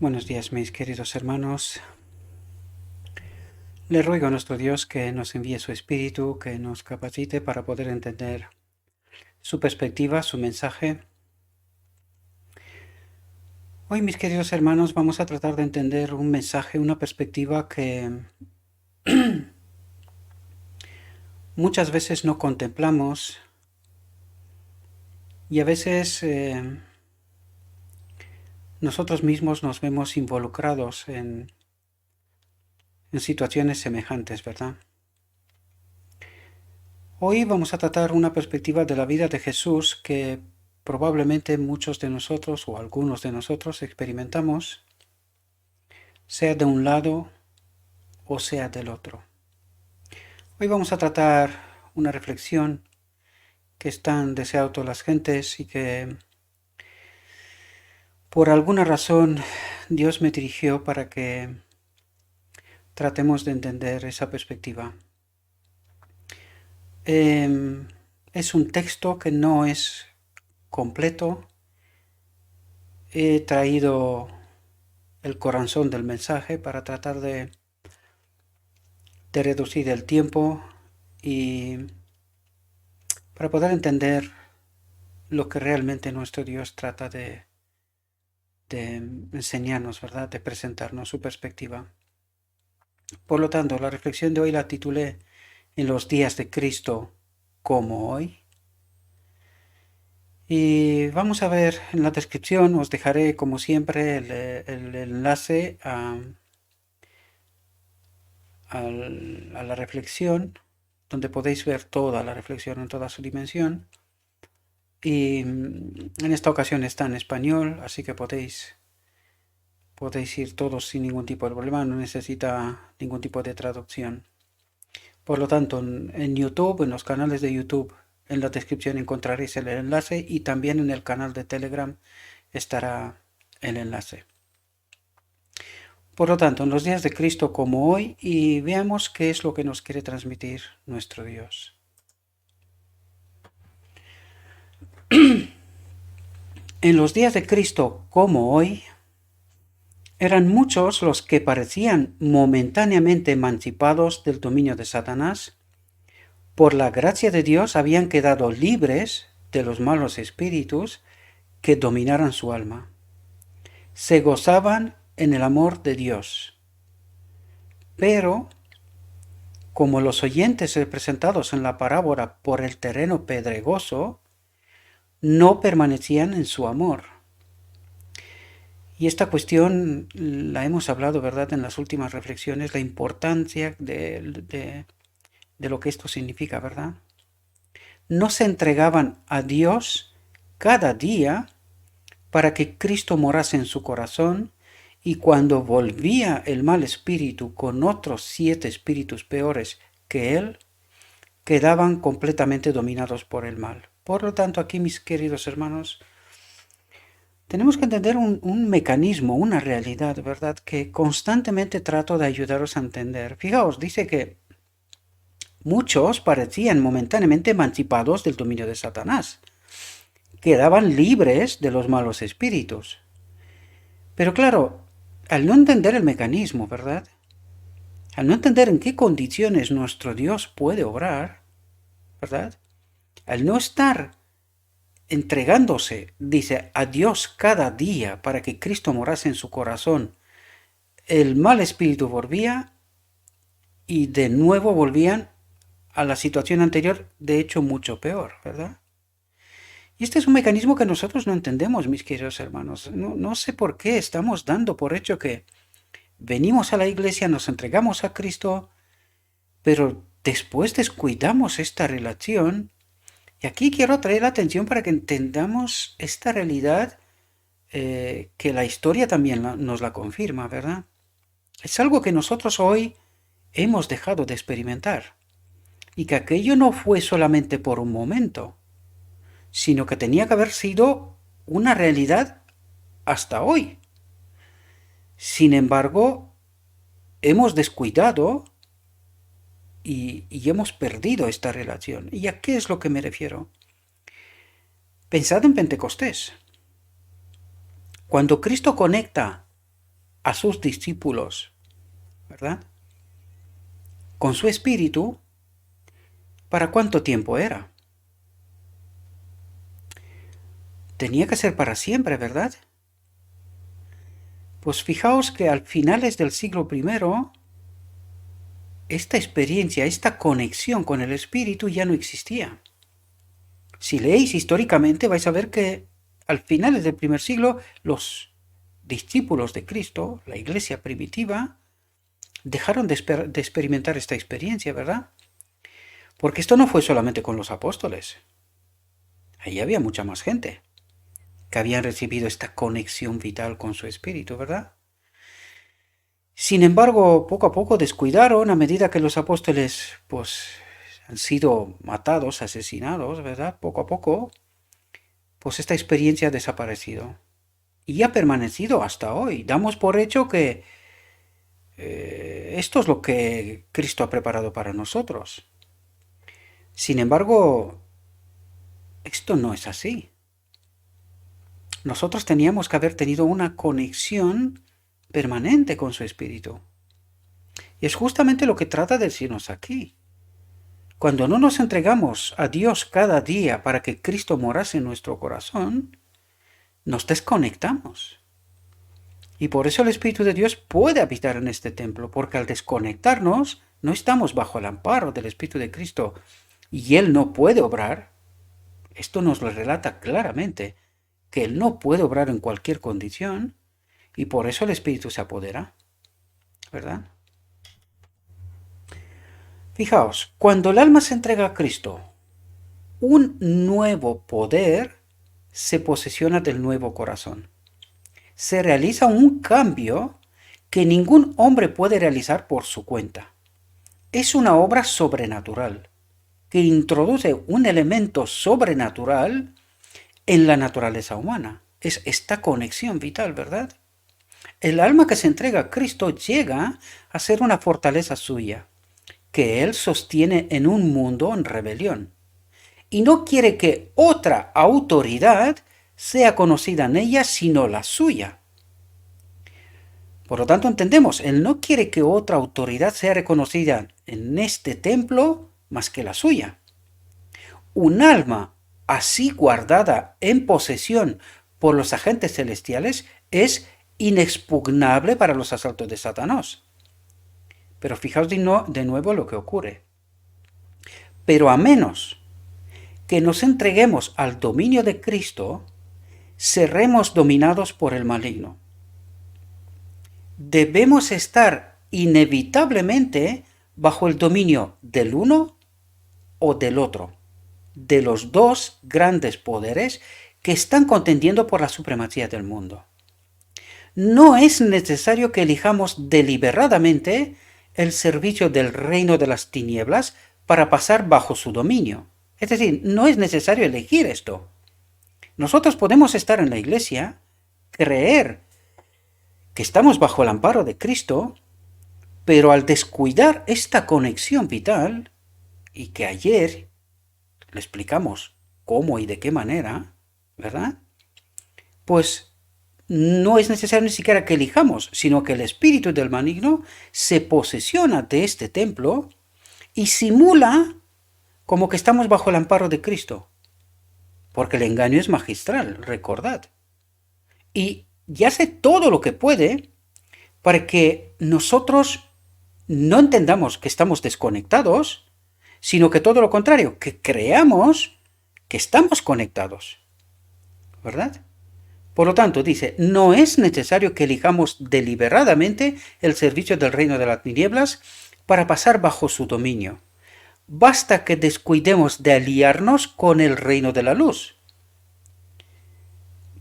Buenos días, mis queridos hermanos. Le ruego a nuestro Dios que nos envíe su Espíritu, que nos capacite para poder entender su perspectiva, su mensaje. Hoy, mis queridos hermanos, vamos a tratar de entender un mensaje, una perspectiva que muchas veces no contemplamos y a veces nosotros mismos nos vemos involucrados en situaciones semejantes, ¿verdad? Hoy vamos a tratar una perspectiva de la vida de Jesús que probablemente muchos de nosotros o algunos de nosotros experimentamos, sea de un lado o sea del otro. Hoy vamos a tratar una reflexión que están deseando todas las gentes y que por alguna razón Dios me dirigió para que tratemos de entender esa perspectiva. Es un texto que no es completo. He traído el corazón del mensaje para tratar de reducir el tiempo y para poder entender lo que realmente nuestro Dios trata de enseñarnos, ¿verdad? De presentarnos su perspectiva. Por lo tanto, la reflexión de hoy la titulé En los días de Cristo como hoy. Y vamos a ver en la descripción, os dejaré como siempre el enlace a la reflexión, donde podéis ver toda la reflexión en toda su dimensión. Y en esta ocasión está en español, así que podéis ir todos sin ningún tipo de problema, no necesita ningún tipo de traducción. Por lo tanto, en YouTube, en los canales de YouTube, en la descripción encontraréis el enlace y también en el canal de Telegram estará el enlace. Por lo tanto, en los días de Cristo como hoy, y veamos qué es lo que nos quiere transmitir nuestro Dios. En los días de Cristo como hoy, eran muchos los que parecían momentáneamente emancipados del dominio de Satanás. Por la gracia de Dios habían quedado libres de los malos espíritus que dominaran su alma. Se gozaban en el amor de Dios. Pero, como los oyentes representados en la parábola por el terreno pedregoso, no permanecían en su amor. Y esta cuestión la hemos hablado, ¿verdad?, en las últimas reflexiones, la importancia de lo que esto significa, ¿verdad? No se entregaban a Dios cada día para que Cristo morase en su corazón, y cuando volvía el mal espíritu con otros 7 espíritus peores que él, quedaban completamente dominados por el mal. Por lo tanto, aquí, mis queridos hermanos, tenemos que entender un mecanismo, una realidad, ¿verdad?, que constantemente trato de ayudaros a entender. Fijaos, dice que muchos parecían momentáneamente emancipados del dominio de Satanás. Quedaban libres de los malos espíritus. Pero claro, al no entender el mecanismo, ¿verdad?, al no entender en qué condiciones nuestro Dios puede obrar, ¿verdad?, al no estar entregándose, dice, a Dios cada día para que Cristo morase en su corazón, el mal espíritu volvía y de nuevo volvían a la situación anterior, de hecho mucho peor, ¿verdad? Y este es un mecanismo que nosotros no entendemos, mis queridos hermanos. No sé por qué estamos dando por hecho que venimos a la iglesia, nos entregamos a Cristo, pero después descuidamos esta relación. Y aquí quiero traer la atención para que entendamos esta realidad que la historia también nos la confirma, ¿verdad? Es algo que nosotros hoy hemos dejado de experimentar. Y que aquello no fue solamente por un momento, sino que tenía que haber sido una realidad hasta hoy. Sin embargo, hemos descuidado y hemos perdido esta relación. ¿Y a qué es lo que me refiero? Pensad en Pentecostés. Cuando Cristo conecta a sus discípulos, ¿verdad? Con su espíritu, ¿para cuánto tiempo era? Tenía que ser para siempre, ¿verdad? Pues fijaos que al finales del siglo I, esta experiencia, esta conexión con el espíritu ya no existía. Si leéis históricamente vais a ver que al finales del primer siglo los discípulos de Cristo, la iglesia primitiva, dejaron de experimentar esta experiencia, ¿verdad? Porque esto no fue solamente con los apóstoles. Ahí había mucha más gente que habían recibido esta conexión vital con su espíritu, ¿verdad? Sin embargo, poco a poco descuidaron a medida que los apóstoles, pues, han sido matados, asesinados, ¿verdad? Poco a poco, pues esta experiencia ha desaparecido y ha permanecido hasta hoy. Damos por hecho que esto es lo que Cristo ha preparado para nosotros. Sin embargo, esto no es así. Nosotros teníamos que haber tenido una conexión permanente con su espíritu. Y es justamente lo que trata de decirnos aquí. Cuando no nos entregamos a Dios cada día para que Cristo morase en nuestro corazón, nos desconectamos. Y por eso el Espíritu de Dios puede habitar en este templo, porque al desconectarnos no estamos bajo el amparo del Espíritu de Cristo y Él no puede obrar. Esto nos lo relata claramente, que Él no puede obrar en cualquier condición y por eso el Espíritu se apodera, ¿verdad? Fijaos, cuando el alma se entrega a Cristo, un nuevo poder se posesiona del nuevo corazón. Se realiza un cambio que ningún hombre puede realizar por su cuenta. Es una obra sobrenatural que introduce un elemento sobrenatural en la naturaleza humana. Es esta conexión vital, ¿verdad? El alma que se entrega a Cristo llega a ser una fortaleza suya, que Él sostiene en un mundo en rebelión. Y no quiere que otra autoridad sea conocida en ella sino la suya. Por lo tanto, entendemos, Él no quiere que otra autoridad sea reconocida en este templo más que la suya. Un alma así guardada en posesión por los agentes celestiales es inexpugnable para los asaltos de Satanás. Pero fijaos de nuevo lo que ocurre. Pero a menos que nos entreguemos al dominio de Cristo, seremos dominados por el maligno. Debemos estar inevitablemente bajo el dominio del uno o del otro, de los dos grandes poderes que están contendiendo por la supremacía del mundo. No es necesario que elijamos deliberadamente el servicio del reino de las tinieblas para pasar bajo su dominio. Es decir, no es necesario elegir esto. Nosotros podemos estar en la iglesia, creer que estamos bajo el amparo de Cristo, pero al descuidar esta conexión vital, y que ayer le explicamos cómo y de qué manera, ¿verdad? Pues no es necesario ni siquiera que elijamos, sino que el espíritu del maligno se posesiona de este templo y simula como que estamos bajo el amparo de Cristo, porque el engaño es magistral, recordad. Y hace todo lo que puede para que nosotros no entendamos que estamos desconectados, sino que todo lo contrario, que creamos que estamos conectados, ¿verdad? Por lo tanto, dice, no es necesario que elijamos deliberadamente el servicio del reino de las tinieblas para pasar bajo su dominio. Basta que descuidemos de aliarnos con el reino de la luz,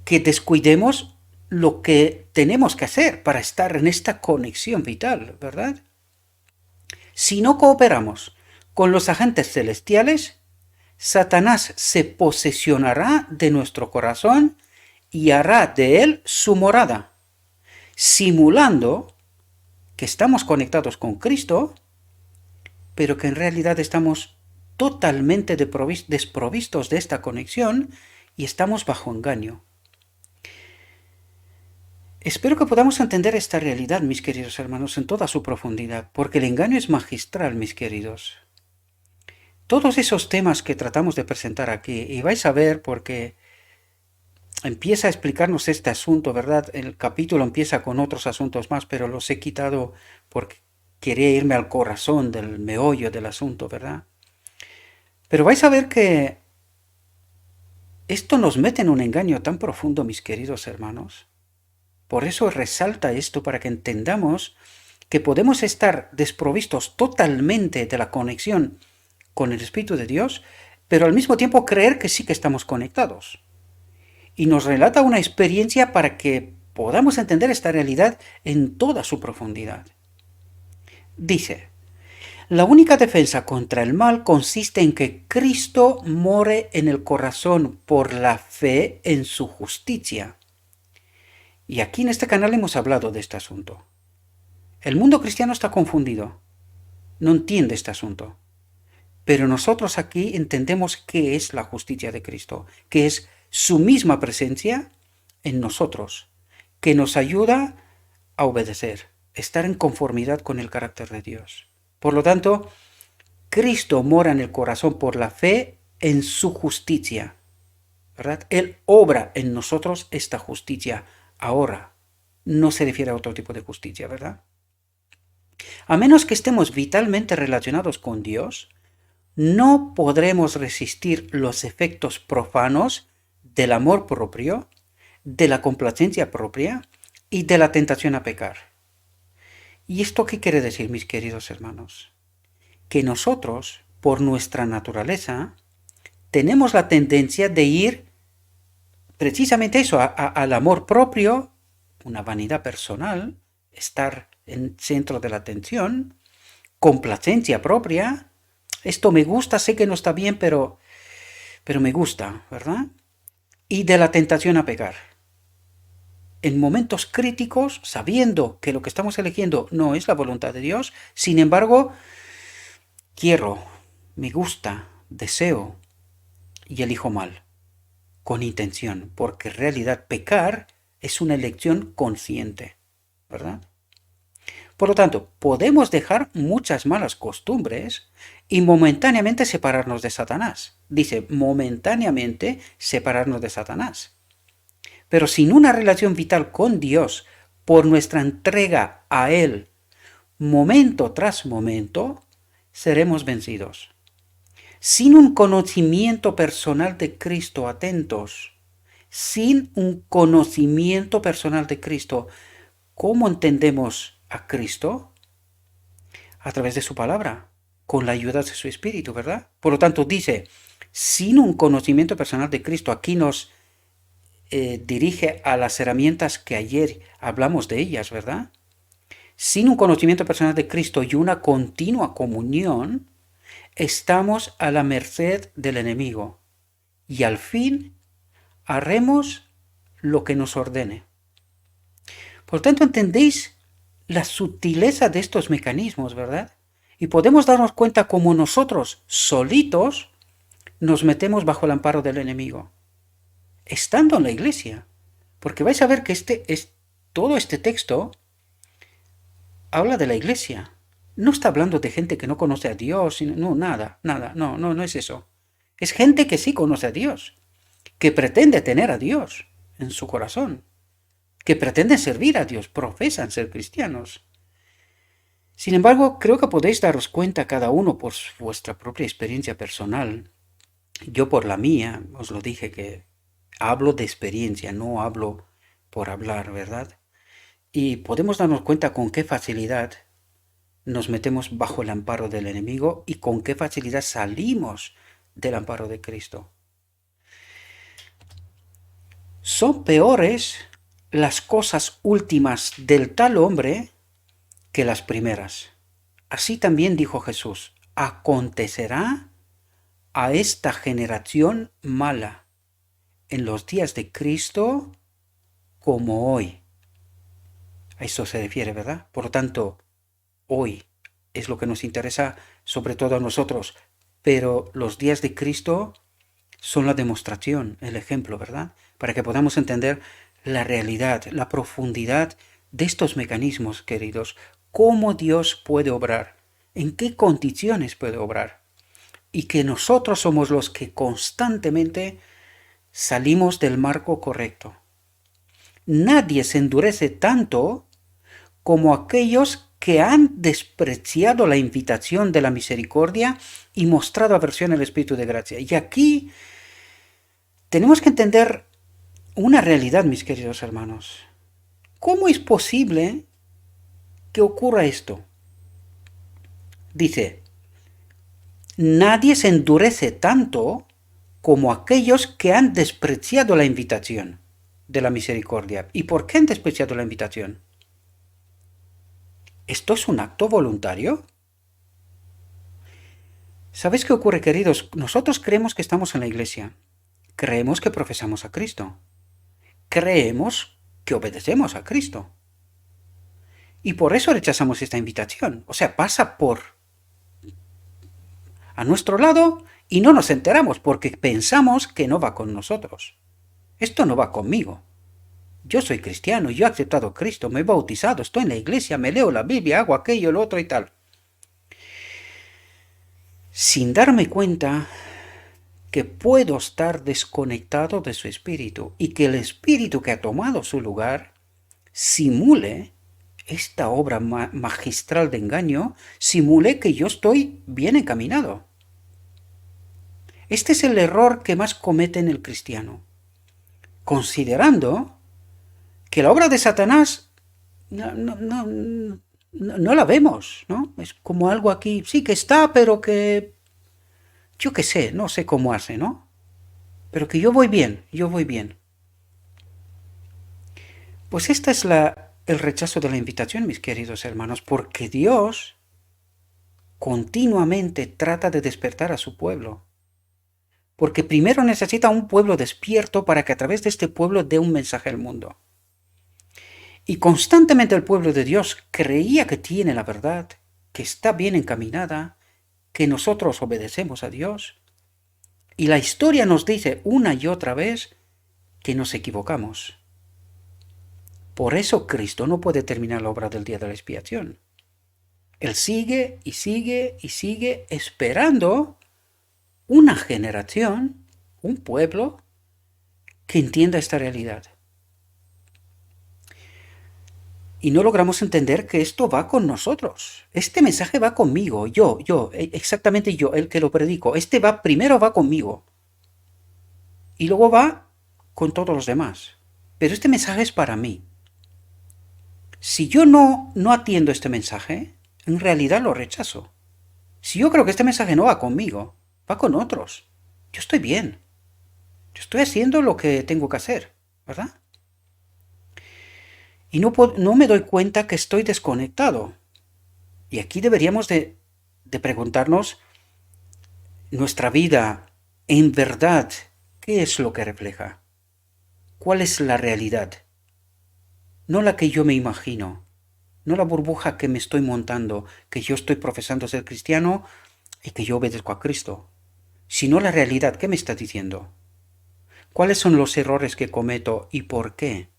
que descuidemos lo que tenemos que hacer para estar en esta conexión vital, ¿verdad? Si no cooperamos con los agentes celestiales, Satanás se posesionará de nuestro corazón y hará de él su morada, simulando que estamos conectados con Cristo, pero que en realidad estamos totalmente desprovistos de esta conexión y estamos bajo engaño. Espero que podamos entender esta realidad, mis queridos hermanos, en toda su profundidad, porque el engaño es magistral, mis queridos. Todos esos temas que tratamos de presentar aquí, y vais a ver porque empieza a explicarnos este asunto, ¿verdad? El capítulo empieza con otros asuntos más, pero los he quitado porque quería irme al corazón del meollo del asunto, ¿verdad? Pero vais a ver que esto nos mete en un engaño tan profundo, mis queridos hermanos. Por eso resalta esto para que entendamos que podemos estar desprovistos totalmente de la conexión con el Espíritu de Dios, pero al mismo tiempo creer que sí que estamos conectados. Y nos relata una experiencia para que podamos entender esta realidad en toda su profundidad. Dice, la única defensa contra el mal consiste en que Cristo more en el corazón por la fe en su justicia. Y aquí en este canal hemos hablado de este asunto. El mundo cristiano está confundido, no entiende este asunto. Pero nosotros aquí entendemos qué es la justicia de Cristo, que es su misma presencia en nosotros, que nos ayuda a obedecer, estar en conformidad con el carácter de Dios. Por lo tanto, Cristo mora en el corazón por la fe en su justicia, ¿verdad? Él obra en nosotros esta justicia ahora. No se refiere a otro tipo de justicia, ¿verdad? A menos que estemos vitalmente relacionados con Dios, no podremos resistir los efectos profanos del amor propio, de la complacencia propia y de la tentación a pecar. ¿Y esto qué quiere decir, mis queridos hermanos? Que nosotros, por nuestra naturaleza, tenemos la tendencia de ir precisamente eso, al amor propio, una vanidad personal, estar en el centro de la atención, complacencia propia. Esto me gusta, sé que no está bien, pero me gusta, ¿verdad? Y de la tentación a pecar. En momentos críticos, sabiendo que lo que estamos eligiendo no es la voluntad de Dios, sin embargo, quiero, me gusta, deseo y elijo mal, con intención, porque en realidad pecar es una elección consciente, ¿verdad? Por lo tanto, podemos dejar muchas malas costumbres y momentáneamente separarnos de Satanás. Dice, momentáneamente separarnos de Satanás. Pero sin una relación vital con Dios, por nuestra entrega a Él, momento tras momento, seremos vencidos. Sin un conocimiento personal de Cristo, atentos, sin un conocimiento personal de Cristo, ¿cómo entendemos a Cristo? A través de su palabra, con la ayuda de su Espíritu, ¿verdad? Por lo tanto, dice, sin un conocimiento personal de Cristo, aquí nos dirige a las herramientas que ayer hablamos de ellas, ¿verdad? Sin un conocimiento personal de Cristo y una continua comunión, estamos a la merced del enemigo y al fin haremos lo que nos ordene. Por lo tanto, entendéis la sutileza de estos mecanismos, ¿verdad? Y podemos darnos cuenta cómo nosotros, solitos, nos metemos bajo el amparo del enemigo, estando en la iglesia. Porque vais a ver que todo este texto habla de la iglesia. No está hablando de gente que no conoce a Dios, no, nada, no es eso. Es gente que sí conoce a Dios, que pretende tener a Dios en su corazón, que pretenden servir a Dios, profesan ser cristianos. Sin embargo, creo que podéis daros cuenta cada uno por vuestra propia experiencia personal. Yo por la mía, os lo dije que hablo de experiencia, no hablo por hablar, ¿verdad? Y podemos darnos cuenta con qué facilidad nos metemos bajo el amparo del enemigo y con qué facilidad salimos del amparo de Cristo. Son peores las cosas últimas del tal hombre que las primeras. Así también dijo Jesús, acontecerá a esta generación mala en los días de Cristo como hoy. A eso se refiere, ¿verdad? Por lo tanto, hoy es lo que nos interesa, sobre todo a nosotros, pero los días de Cristo son la demostración, el ejemplo, ¿verdad? Para que podamos entender la realidad, la profundidad de estos mecanismos, queridos. Cómo Dios puede obrar, en qué condiciones puede obrar. Y que nosotros somos los que constantemente salimos del marco correcto. Nadie se endurece tanto como aquellos que han despreciado la invitación de la misericordia y mostrado aversión al Espíritu de gracia. Y aquí tenemos que entender una realidad, mis queridos hermanos. ¿Cómo es posible que ocurra esto? Dice, nadie se endurece tanto como aquellos que han despreciado la invitación de la misericordia. ¿Y por qué han despreciado la invitación? ¿Esto es un acto voluntario? ¿Sabéis qué ocurre, queridos? Nosotros creemos que estamos en la iglesia. Creemos que profesamos a Cristo. Creemos que obedecemos a Cristo. Y por eso rechazamos esta invitación. O sea, pasa por a nuestro lado y no nos enteramos porque pensamos que no va con nosotros. Esto no va conmigo. Yo soy cristiano, yo he aceptado a Cristo, me he bautizado, estoy en la iglesia, me leo la Biblia, hago aquello, lo otro y tal. Sin darme cuenta que puedo estar desconectado de su espíritu y que el espíritu que ha tomado su lugar simule esta obra magistral de engaño, simule que yo estoy bien encaminado. Este es el error que más comete el cristiano, considerando que la obra de Satanás no la vemos, ¿no? Es como algo aquí, sí que está, pero que yo qué sé, no sé cómo hace, ¿no? Pero que yo voy bien, yo voy bien. Pues esta es el rechazo de la invitación, mis queridos hermanos, porque Dios continuamente trata de despertar a su pueblo. Porque primero necesita un pueblo despierto para que a través de este pueblo dé un mensaje al mundo. Y constantemente el pueblo de Dios creía que tiene la verdad, que está bien encaminada, que nosotros obedecemos a Dios. Y la historia nos dice una y otra vez que nos equivocamos. Por eso Cristo no puede terminar la obra del día de la expiación. Él sigue y sigue y sigue esperando una generación, un pueblo, que entienda esta realidad. Y no logramos entender que esto va con nosotros. Este mensaje va conmigo, exactamente yo, el que lo predico. Primero va conmigo. Y luego va con todos los demás. Pero este mensaje es para mí. Si yo no atiendo este mensaje, en realidad lo rechazo. Si yo creo que este mensaje no va conmigo, va con otros, yo estoy bien. Yo estoy haciendo lo que tengo que hacer, ¿verdad? Y no me doy cuenta que estoy desconectado. Y aquí deberíamos de preguntarnos, nuestra vida, en verdad, ¿qué es lo que refleja? ¿Cuál es la realidad? No la que yo me imagino, no la burbuja que me estoy montando, que yo estoy profesando ser cristiano y que yo obedezco a Cristo, sino la realidad. ¿Qué me está diciendo? ¿Cuáles son los errores que cometo y por qué?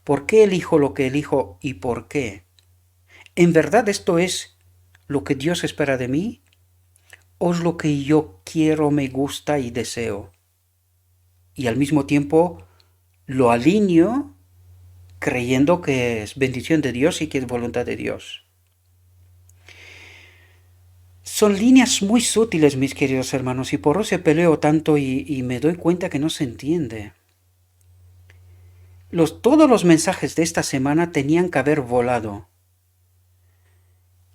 ¿Por qué elijo lo que elijo y por qué? ¿En verdad esto es lo que Dios espera de mí? ¿O es lo que yo quiero, me gusta y deseo? Y al mismo tiempo lo alineo creyendo que es bendición de Dios y que es voluntad de Dios. Son líneas muy sutiles, mis queridos hermanos, y por eso peleo tanto y me doy cuenta que no se entiende. Todos los mensajes de esta semana tenían que haber volado.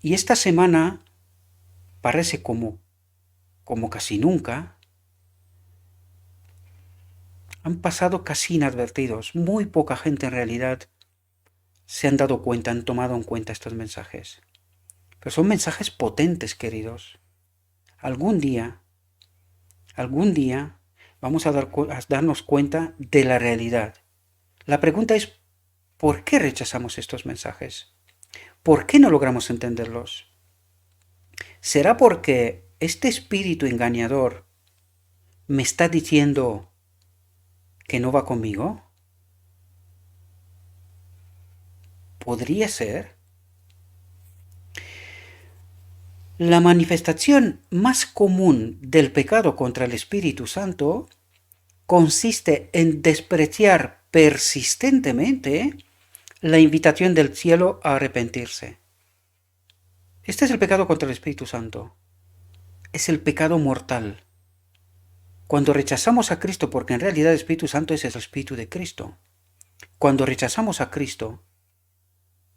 Y esta semana parece como casi nunca, han pasado casi inadvertidos. Muy poca gente en realidad se han dado cuenta, han tomado en cuenta estos mensajes. Pero son mensajes potentes, queridos. Algún día vamos a darnos cuenta de la realidad. La pregunta es, ¿por qué rechazamos estos mensajes? ¿Por qué no logramos entenderlos? ¿Será porque este espíritu engañador me está diciendo que no va conmigo? podría ser. La manifestación más común del pecado contra el Espíritu Santo consiste en despreciar persistentemente la invitación del cielo a arrepentirse. Este es el pecado contra el Espíritu Santo. Es el pecado mortal. Cuando rechazamos a Cristo, porque en realidad el Espíritu Santo es el Espíritu de Cristo. Cuando rechazamos a Cristo,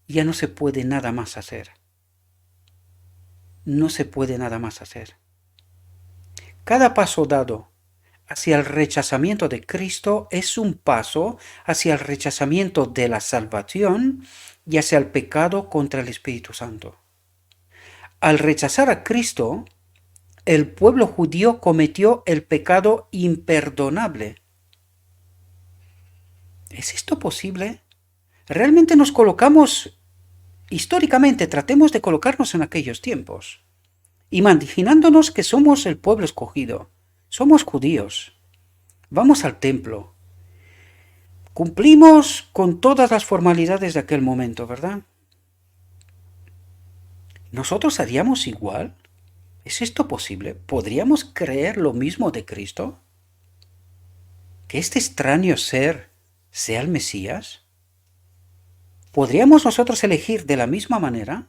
ya no se puede nada más hacer. No se puede nada más hacer. Cada paso dado hacia el rechazamiento de Cristo es un paso hacia el rechazamiento de la salvación y hacia el pecado contra el Espíritu Santo. Al rechazar a Cristo, el pueblo judío cometió el pecado imperdonable. ¿Es esto posible? Realmente nos colocamos, históricamente tratemos de colocarnos en aquellos tiempos, imaginándonos que somos el pueblo escogido, somos judíos, vamos al templo, cumplimos con todas las formalidades de aquel momento, ¿verdad? ¿Nosotros haríamos igual? ¿Es esto posible? ¿Podríamos creer lo mismo de Cristo? ¿Que este extraño ser sea el Mesías? ¿Podríamos nosotros elegir de la misma manera?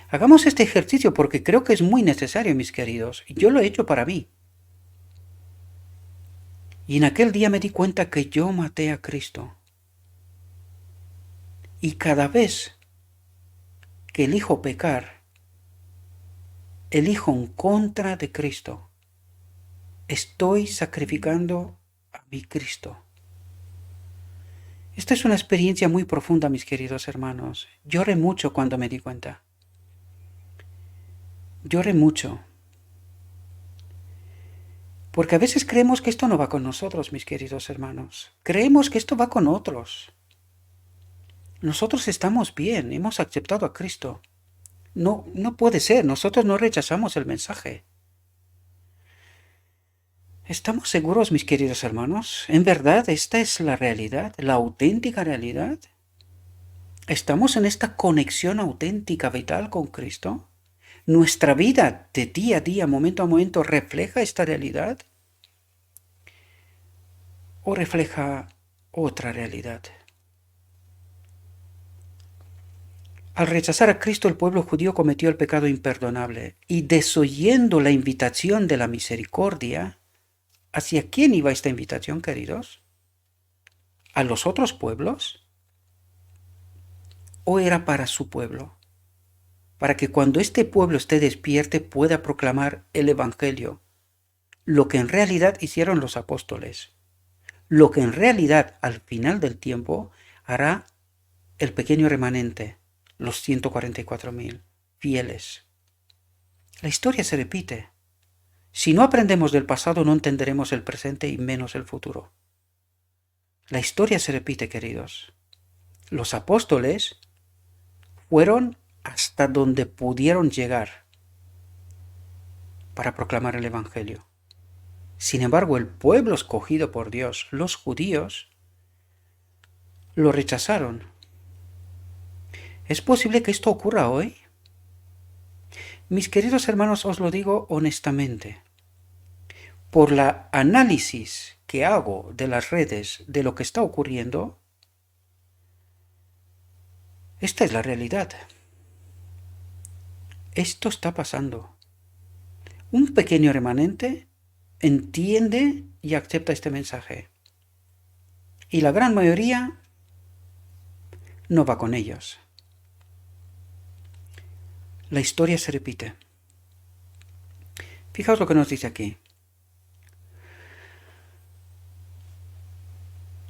Hagamos este ejercicio porque creo que es muy necesario, mis queridos. Yo lo he hecho para mí. Y en aquel día me di cuenta que yo maté a Cristo. Y cada vez que elijo pecar, elijo en contra de Cristo. Estoy sacrificando a mi Cristo. Esta es una experiencia muy profunda, mis queridos hermanos. Lloré mucho cuando me di cuenta. Lloré mucho. Porque a veces creemos que esto no va con nosotros, mis queridos hermanos. Creemos que esto va con otros. Nosotros estamos bien, hemos aceptado a Cristo. No puede ser, nosotros no rechazamos el mensaje. ¿Estamos seguros, mis queridos hermanos? ¿En verdad esta es la realidad, la auténtica realidad? ¿Estamos en esta conexión auténtica, vital con Cristo? ¿Nuestra vida de día a día, momento a momento, refleja esta realidad? ¿O refleja otra realidad? Al rechazar a Cristo, el pueblo judío cometió el pecado imperdonable y desoyendo la invitación de la misericordia, ¿hacia quién iba esta invitación, queridos? ¿A los otros pueblos? ¿O era para su pueblo? Para que cuando este pueblo esté despierte pueda proclamar el Evangelio, lo que en realidad hicieron los apóstoles, lo que en realidad al final del tiempo hará el pequeño remanente, los 144.000 fieles. La historia se repite. Si no aprendemos del pasado, no entenderemos el presente y menos el futuro. La historia se repite, queridos. Los apóstoles fueron hasta donde pudieron llegar para proclamar el Evangelio. Sin embargo, el pueblo escogido por Dios, los judíos, lo rechazaron. ¿Es posible que esto ocurra hoy? Mis queridos hermanos, os lo digo honestamente. Por la análisis que hago de las redes de lo que está ocurriendo, esta es la realidad. Esto está pasando. Un pequeño remanente entiende y acepta este mensaje. Y la gran mayoría no va con ellos. La historia se repite. Fijaos lo que nos dice aquí.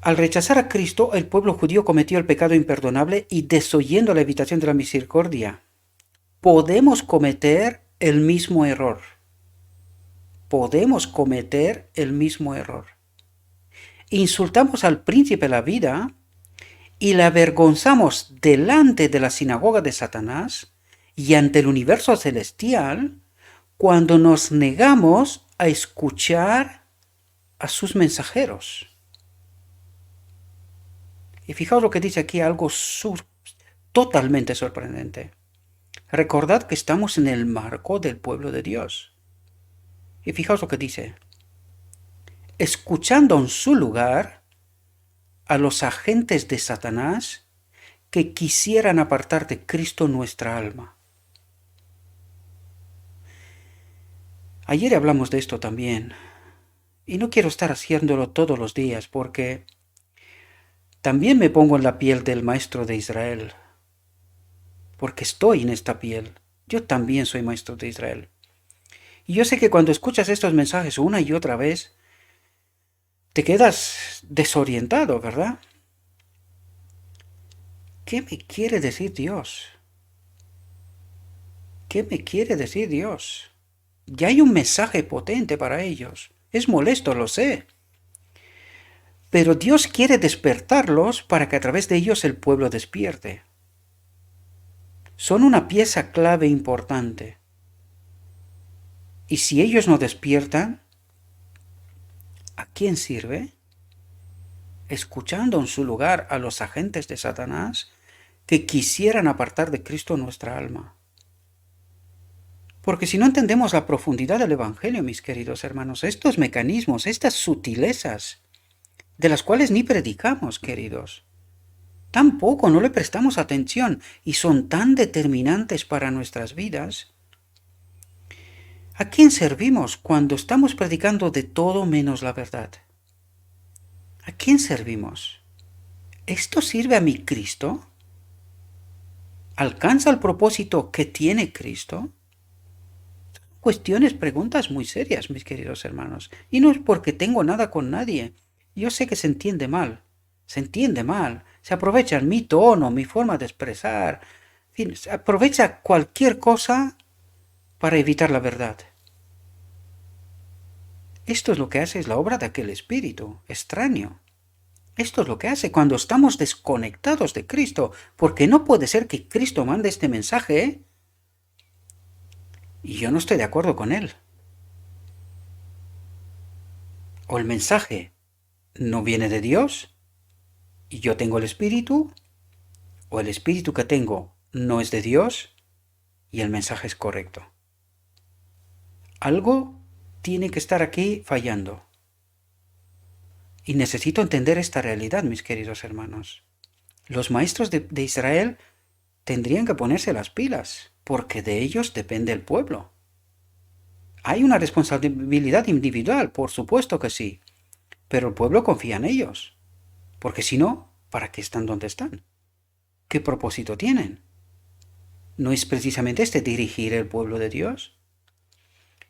Al rechazar a Cristo, el pueblo judío cometió el pecado imperdonable y desoyendo la invitación de la misericordia. Podemos cometer el mismo error. Podemos cometer el mismo error. Insultamos al príncipe de la vida y le avergonzamos delante de la sinagoga de Satanás y ante el universo celestial cuando nos negamos a escuchar a sus mensajeros. Y fijaos lo que dice aquí, algo totalmente sorprendente. Recordad que estamos en el marco del pueblo de Dios. Y fijaos lo que dice. Escuchando en su lugar a los agentes de Satanás que quisieran apartar de Cristo nuestra alma. Ayer hablamos de esto también, y no quiero estar haciéndolo todos los días porque también me pongo en la piel del maestro de Israel, porque estoy en esta piel. Yo también soy maestro de Israel. Y yo sé que cuando escuchas estos mensajes una y otra vez, te quedas desorientado, ¿verdad? ¿Qué me quiere decir Dios? ¿Qué me quiere decir Dios? Ya hay un mensaje potente para ellos. Es molesto, lo sé. Pero Dios quiere despertarlos para que a través de ellos el pueblo despierte. Son una pieza clave importante. Y si ellos no despiertan, ¿a quién sirve? Escuchando en su lugar a los agentes de Satanás que quisieran apartar de Cristo nuestra alma. Porque si no entendemos la profundidad del Evangelio, mis queridos hermanos, estos mecanismos, estas sutilezas, de las cuales ni predicamos, queridos, tampoco no le prestamos atención y son tan determinantes para nuestras vidas. ¿A quién servimos cuando estamos predicando de todo menos la verdad? ¿A quién servimos? ¿Esto sirve a mi Cristo? ¿Alcanza el propósito que tiene Cristo? Cuestiones, preguntas muy serias, mis queridos hermanos. Y no es porque tengo nada con nadie. Yo sé que se entiende mal. Se aprovechan mi tono, mi forma de expresar. En fin, se aprovecha cualquier cosa para evitar la verdad. Esto es lo que hace, es la obra de aquel espíritu extraño. Esto es lo que hace cuando estamos desconectados de Cristo, porque no puede ser que Cristo mande este mensaje y yo no estoy de acuerdo con él. O el mensaje no viene de Dios y yo tengo el espíritu, o el espíritu que tengo no es de Dios y el mensaje es correcto. Algo tiene que estar aquí fallando. Y necesito entender esta realidad, mis queridos hermanos. Los maestros de Israel tendrían que ponerse las pilas, porque de ellos depende el pueblo. Hay una responsabilidad individual, por supuesto que sí, pero el pueblo confía en ellos, porque si no, ¿para qué están donde están? ¿Qué propósito tienen? ¿No es precisamente este dirigir el pueblo de Dios?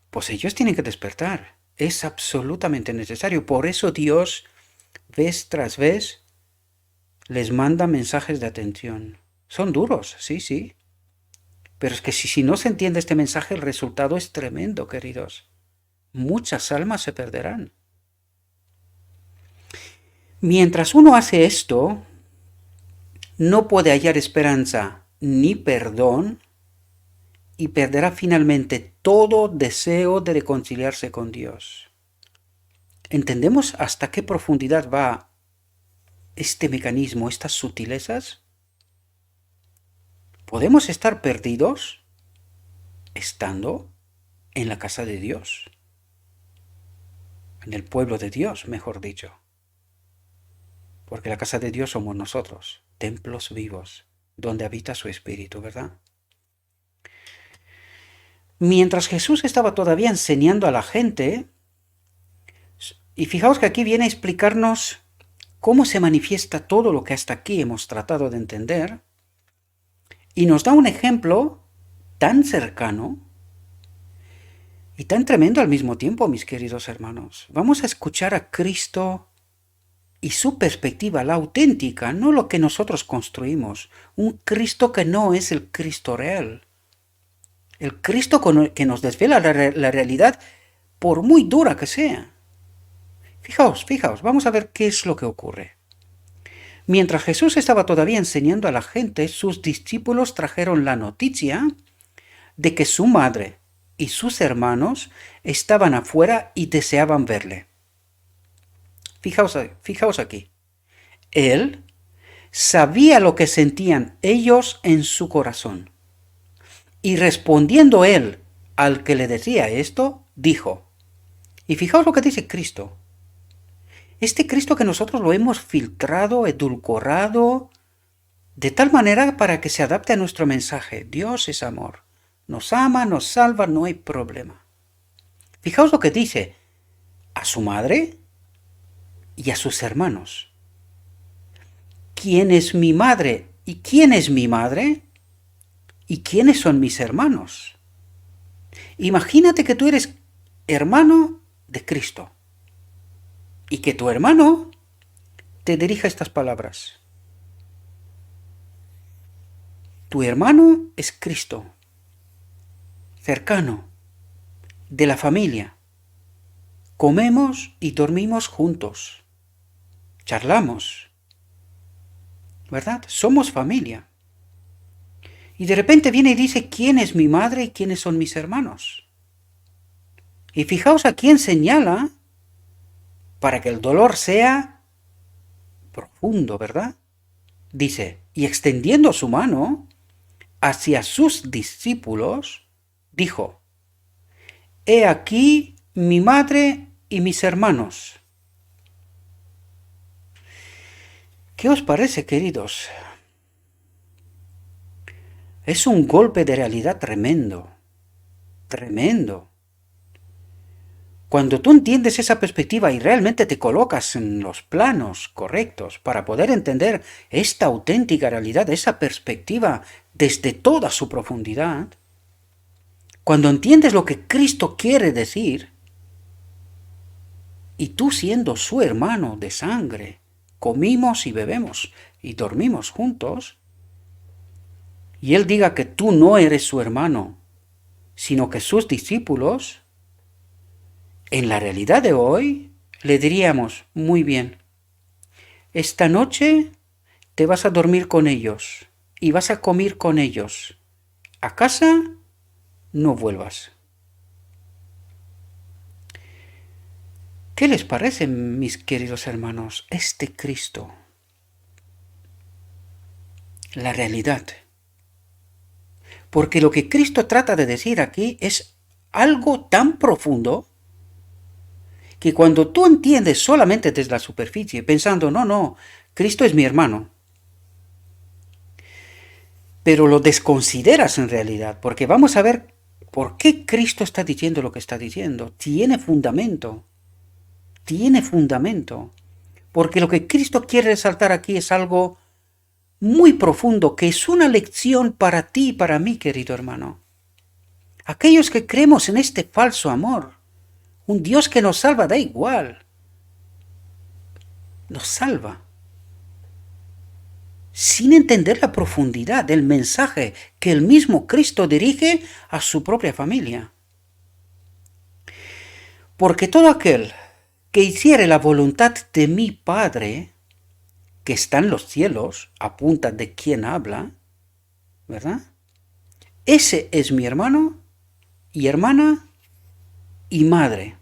Pues ellos tienen que despertar. Es absolutamente necesario. Por eso Dios, vez tras vez, les manda mensajes de atención. Son duros, sí. Pero es que si no se entiende este mensaje, el resultado es tremendo, queridos. Muchas almas se perderán. Mientras uno hace esto, no puede hallar esperanza ni perdón y perderá finalmente todo deseo de reconciliarse con Dios. ¿Entendemos hasta qué profundidad va este mecanismo, estas sutilezas? ¿Podemos estar perdidos estando en la casa de Dios? En el pueblo de Dios, mejor dicho. Porque la casa de Dios somos nosotros, templos vivos, donde habita su espíritu, ¿verdad? Mientras Jesús estaba todavía enseñando a la gente, y fijaos que aquí viene a explicarnos cómo se manifiesta todo lo que hasta aquí hemos tratado de entender, y nos da un ejemplo tan cercano y tan tremendo al mismo tiempo, mis queridos hermanos. Vamos a escuchar a Cristo y su perspectiva, la auténtica, no lo que nosotros construimos. Un Cristo que no es el Cristo real. El Cristo que nos desvela la realidad por muy dura que sea. Fijaos, vamos a ver qué es lo que ocurre. Mientras Jesús estaba todavía enseñando a la gente, sus discípulos trajeron la noticia de que su madre y sus hermanos estaban afuera y deseaban verle. Fijaos aquí. Él, sabía lo que sentían ellos en su corazón. Y respondiendo él al que le decía esto, dijo, y fijaos lo que dice Cristo, este Cristo que nosotros lo hemos filtrado, edulcorado, de tal manera para que se adapte a nuestro mensaje. Dios es amor, nos ama, nos salva, no hay problema. Fijaos lo que dice, a su madre y a sus hermanos. ¿Quién es mi madre? ¿Y quién es mi madre? ¿Y quiénes son mis hermanos? Imagínate que tú eres hermano de Cristo y que tu hermano te dirija estas palabras. Tu hermano es Cristo, cercano, de la familia. Comemos y dormimos juntos. Charlamos, ¿verdad? Somos familia. Y de repente viene y dice, ¿quién es mi madre y quiénes son mis hermanos? Y fijaos a quién señala para que el dolor sea profundo, ¿verdad? Dice, y extendiendo su mano hacia sus discípulos, dijo, he aquí mi madre y mis hermanos. ¿Qué os parece, queridos? Es un golpe de realidad tremendo, tremendo. Cuando tú entiendes esa perspectiva y realmente te colocas en los planos correctos para poder entender esta auténtica realidad, esa perspectiva desde toda su profundidad, cuando entiendes lo que Cristo quiere decir, y tú siendo su hermano de sangre, comimos y bebemos y dormimos juntos, y Él diga que tú no eres su hermano, sino que sus discípulos, en la realidad de hoy, le diríamos, muy bien, esta noche te vas a dormir con ellos y vas a comer con ellos. A casa no vuelvas. ¿Qué les parece, mis queridos hermanos, este Cristo? La realidad. Porque lo que Cristo trata de decir aquí es algo tan profundo que cuando tú entiendes solamente desde la superficie, pensando, no, Cristo es mi hermano, pero lo desconsideras en realidad, porque vamos a ver por qué Cristo está diciendo lo que está diciendo. Tiene fundamento, porque lo que Cristo quiere resaltar aquí es algo muy profundo, que es una lección para ti y para mí, querido hermano. Aquellos que creemos en este falso amor, un Dios que nos salva, da igual, nos salva, sin entender la profundidad del mensaje que el mismo Cristo dirige a su propia familia. Porque todo aquel que hiciere la voluntad de mi Padre, que está en los cielos, apunta de quién habla, ¿verdad? Ese es mi hermano y hermana y madre.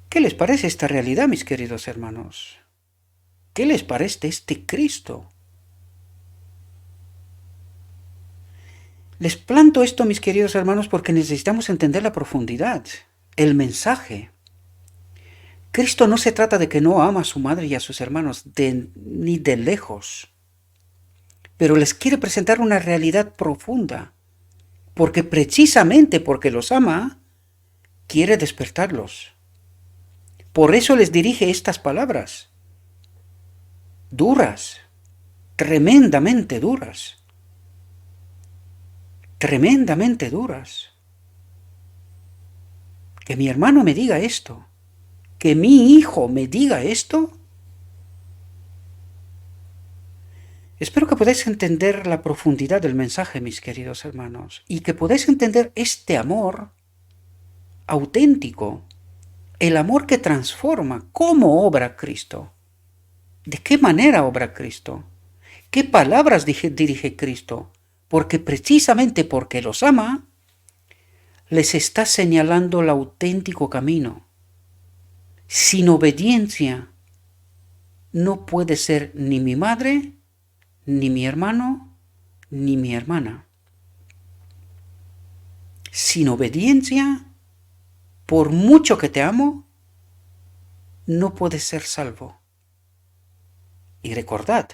¿Qué les parece esta realidad, mis queridos hermanos? ¿Qué les parece este Cristo? Les planto esto, mis queridos hermanos, porque necesitamos entender la profundidad, el mensaje. Cristo no se trata de que no ama a su madre y a sus hermanos, ni de lejos, pero les quiere presentar una realidad profunda, porque precisamente porque los ama, quiere despertarlos. Por eso les dirige estas palabras, duras, tremendamente duras, tremendamente duras. Que mi hermano me diga esto, que mi hijo me diga esto. Espero que podáis entender la profundidad del mensaje, mis queridos hermanos, y que podáis entender este amor auténtico, el amor que transforma, cómo obra Cristo, de qué manera obra Cristo, qué palabras dirige Cristo, porque precisamente porque los ama, les está señalando el auténtico camino. Sin obediencia no puede ser ni mi madre, ni mi hermano, ni mi hermana. Sin obediencia, por mucho que te amo, no puedes ser salvo. Y recordad,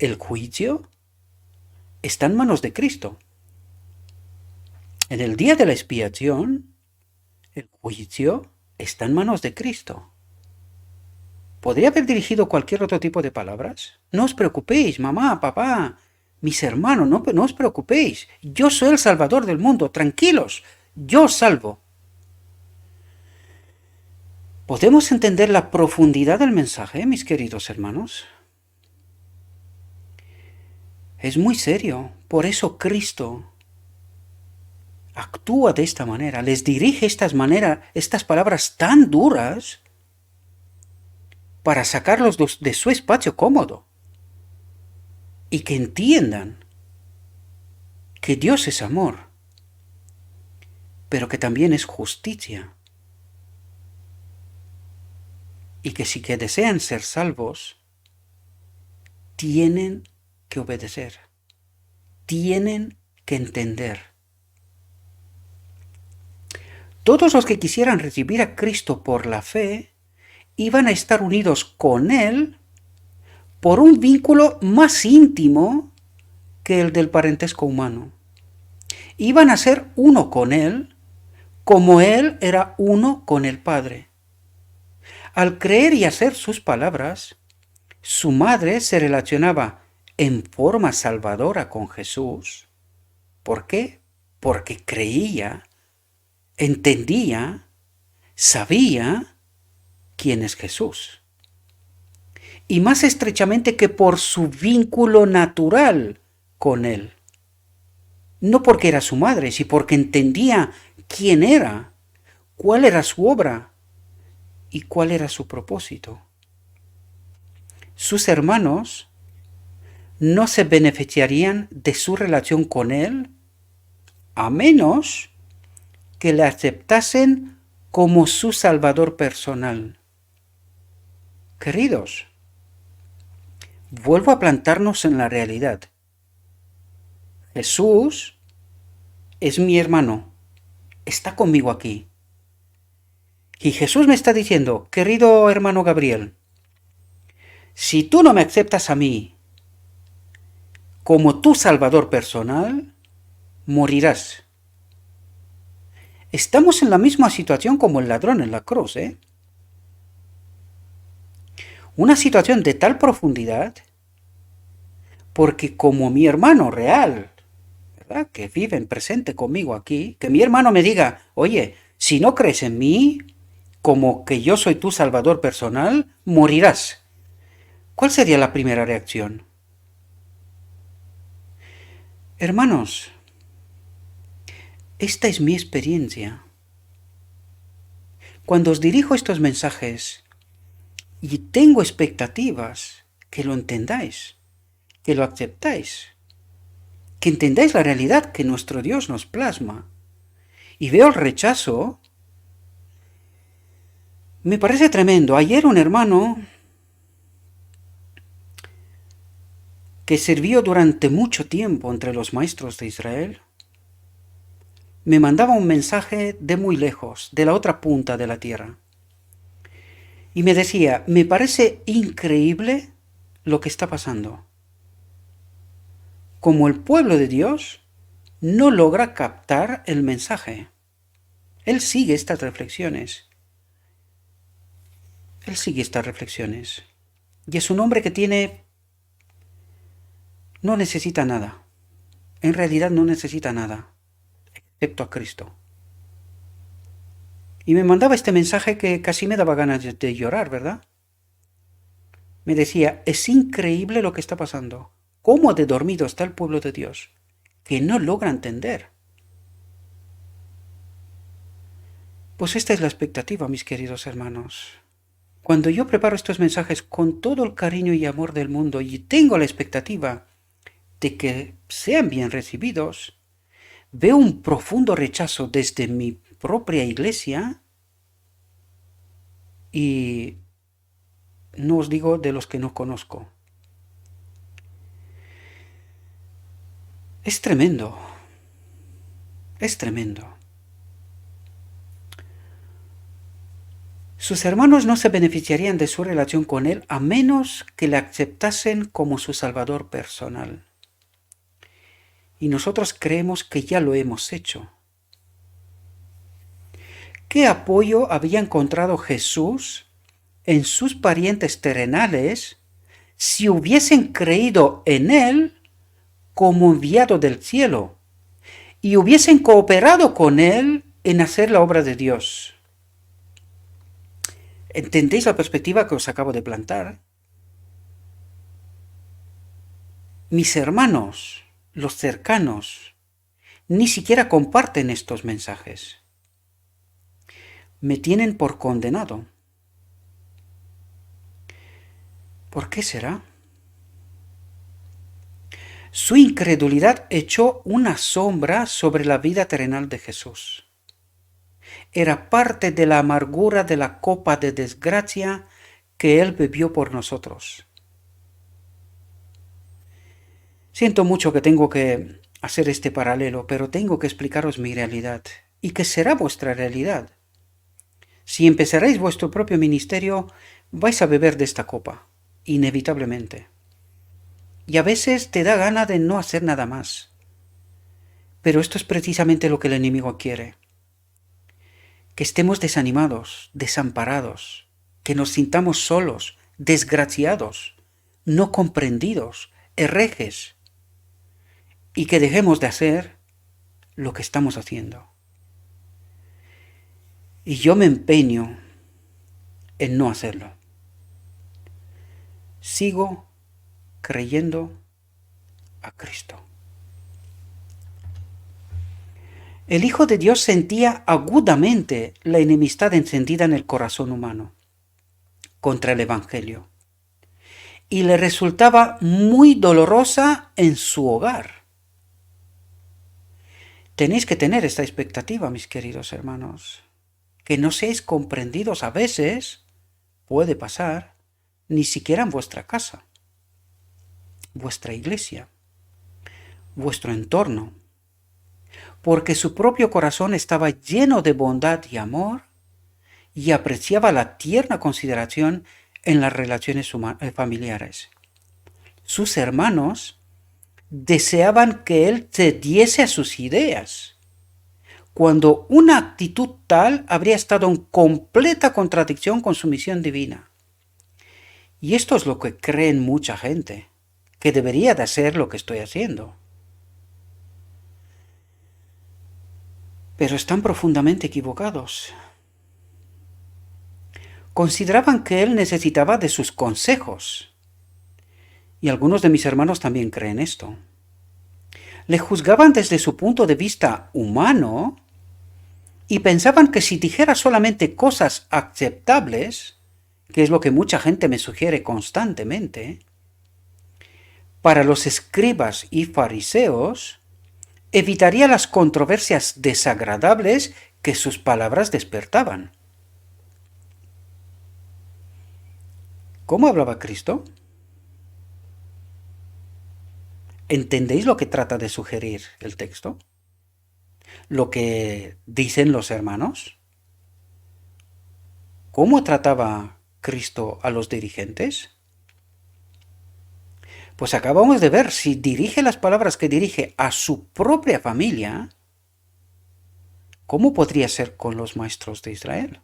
el juicio está en manos de Cristo. En el día de la expiación, el juicio está en manos de Cristo. ¿Podría haber dirigido cualquier otro tipo de palabras? No os preocupéis, mamá, papá, mis hermanos, no os preocupéis. Yo soy el Salvador del mundo, tranquilos, yo os salvo. ¿Podemos entender la profundidad del mensaje, mis queridos hermanos? Es muy serio, por eso Cristo actúa de esta manera, les dirige estas palabras tan duras para sacarlos de su espacio cómodo y que entiendan que Dios es amor, pero que también es justicia y que si que desean ser salvos, tienen que obedecer, tienen que entender. Todos los que quisieran recibir a Cristo por la fe iban a estar unidos con Él por un vínculo más íntimo que el del parentesco humano. Iban a ser uno con Él como Él era uno con el Padre. Al creer y hacer sus palabras, su madre se relacionaba en forma salvadora con Jesús. ¿Por qué? Porque creía, entendía, sabía quién es Jesús. Y más estrechamente que por su vínculo natural con Él. No porque era su madre, sino porque entendía quién era, cuál era su obra y cuál era su propósito. Sus hermanos no se beneficiarían de su relación con Él a menos que le aceptasen como su Salvador personal. Queridos, vuelvo a plantarnos en la realidad. Jesús es mi hermano, está conmigo aquí. Y Jesús me está diciendo, querido hermano Gabriel, si tú no me aceptas a mí como tu Salvador personal, morirás. Estamos en la misma situación como el ladrón en la cruz, ¿eh? Una situación de tal profundidad, porque como mi hermano real, ¿verdad?, que vive en presente conmigo aquí, que mi hermano me diga, oye, si no crees en mí, como que yo soy tu Salvador personal, morirás. ¿Cuál sería la primera reacción? Hermanos, esta es mi experiencia. Cuando os dirijo estos mensajes y tengo expectativas, que lo entendáis, que lo aceptáis, que entendáis la realidad que nuestro Dios nos plasma, y veo el rechazo, me parece tremendo. Ayer un hermano que sirvió durante mucho tiempo entre los maestros de Israel, me mandaba un mensaje de muy lejos, de la otra punta de la tierra. Y me decía, me parece increíble lo que está pasando. Como el pueblo de Dios no logra captar el mensaje. Él sigue estas reflexiones. Y es un hombre que no necesita nada. En realidad no necesita nada, excepto a Cristo. Y me mandaba este mensaje que casi me daba ganas de llorar, ¿verdad? Me decía, es increíble lo que está pasando. ¿Cómo de dormido está el pueblo de Dios? Que no logra entender. Pues esta es la expectativa, mis queridos hermanos. Cuando yo preparo estos mensajes con todo el cariño y amor del mundo y tengo la expectativa de que sean bien recibidos, veo un profundo rechazo desde mi propia iglesia y no os digo de los que no conozco. Es tremendo, es tremendo. Sus hermanos no se beneficiarían de su relación con él a menos que le aceptasen como su Salvador personal. Y nosotros creemos que ya lo hemos hecho. ¿Qué apoyo había encontrado Jesús en sus parientes terrenales si hubiesen creído en él como enviado del cielo y hubiesen cooperado con él en hacer la obra de Dios? ¿Entendéis la perspectiva que os acabo de plantar? Mis hermanos, los cercanos, ni siquiera comparten estos mensajes. Me tienen por condenado. ¿Por qué será? Su incredulidad echó una sombra sobre la vida terrenal de Jesús. Era parte de la amargura de la copa de desgracia que él bebió por nosotros. Siento mucho que tengo que hacer este paralelo, pero tengo que explicaros mi realidad y que será vuestra realidad. Si empezaréis vuestro propio ministerio, vais a beber de esta copa, inevitablemente. Y a veces te da gana de no hacer nada más. Pero esto es precisamente lo que el enemigo quiere. Que estemos desanimados, desamparados, que nos sintamos solos, desgraciados, no comprendidos, herejes, y que dejemos de hacer lo que estamos haciendo. Y yo me empeño en no hacerlo. Sigo creyendo a Cristo. El Hijo de Dios sentía agudamente la enemistad encendida en el corazón humano contra el Evangelio y le resultaba muy dolorosa en su hogar. Tenéis que tener esta expectativa, mis queridos hermanos, que no seáis comprendidos a veces, puede pasar, ni siquiera en vuestra casa, vuestra iglesia, vuestro entorno, porque su propio corazón estaba lleno de bondad y amor y apreciaba la tierna consideración en las relaciones familiares. Sus hermanos deseaban que él cediese a sus ideas, cuando una actitud tal habría estado en completa contradicción con su misión divina. Y esto es lo que creen mucha gente, que debería de hacer lo que estoy haciendo. Pero están profundamente equivocados. Consideraban que él necesitaba de sus consejos. Y algunos de mis hermanos también creen esto. Le juzgaban desde su punto de vista humano y pensaban que si dijera solamente cosas aceptables, que es lo que mucha gente me sugiere constantemente, para los escribas y fariseos, evitaría las controversias desagradables que sus palabras despertaban. ¿Cómo hablaba Cristo? ¿Entendéis lo que trata de sugerir el texto? ¿Lo que dicen los hermanos? ¿Cómo trataba Cristo a los dirigentes? Pues acabamos de ver, si dirige las palabras que dirige a su propia familia, ¿cómo podría ser con los maestros de Israel?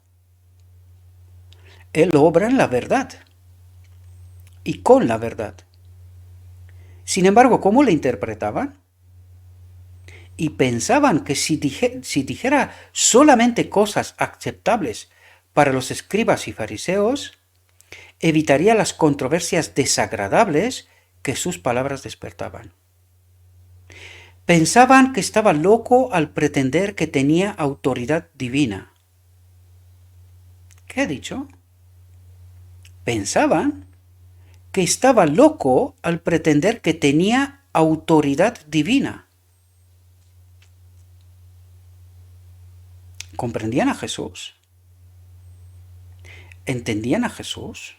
Él obra en la verdad y con la verdad. Sin embargo, ¿cómo le interpretaban? Y pensaban que si dijera solamente cosas aceptables para los escribas y fariseos, evitaría las controversias desagradables que sus palabras despertaban. Pensaban que estaba loco al pretender que tenía autoridad divina. ¿Qué ha dicho? Pensaban que estaba loco al pretender que tenía autoridad divina. ¿Comprendían a Jesús? ¿Entendían a Jesús?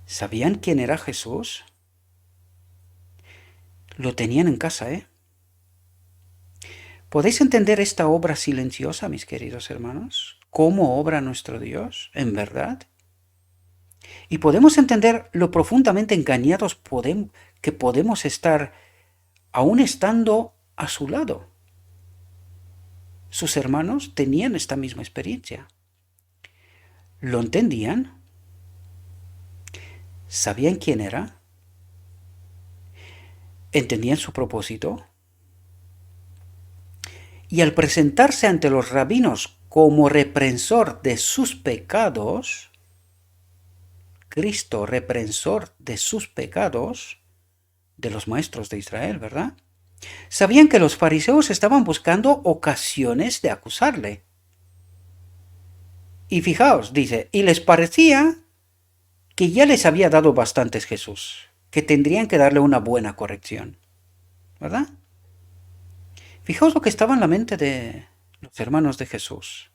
¿Sabían quién era Jesús? Lo tenían en casa, ¿eh? ¿Podéis entender esta obra silenciosa, mis queridos hermanos? ¿Cómo obra nuestro Dios, en verdad? Y podemos entender lo profundamente engañados que podemos estar aún estando a su lado. Sus hermanos tenían esta misma experiencia. ¿Lo entendían? ¿Sabían quién era? ¿Entendían su propósito? Y al presentarse ante los rabinos como reprensor de sus pecados, Cristo reprensor de sus pecados, de los maestros de Israel, ¿verdad? Sabían que los fariseos estaban buscando ocasiones de acusarle. Y fijaos, dice, y les parecía que ya les había dado bastantes Jesús, que tendrían que darle una buena corrección, ¿verdad? Fijaos lo que estaba en la mente de los hermanos de Jesús.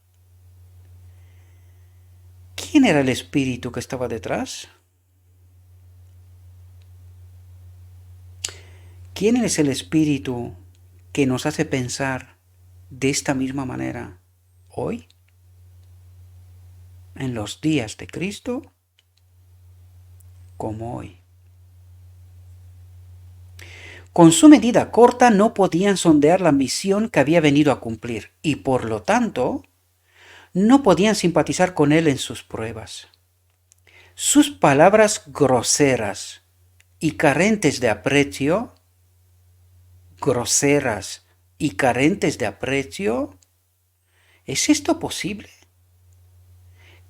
¿Quién era el espíritu que estaba detrás? ¿Quién es el espíritu que nos hace pensar de esta misma manera hoy? En los días de Cristo, como hoy. Con su medida corta no podían sondear la misión que había venido a cumplir y por lo tanto no podían simpatizar con él en sus pruebas. Sus palabras groseras y carentes de aprecio, ¿es esto posible?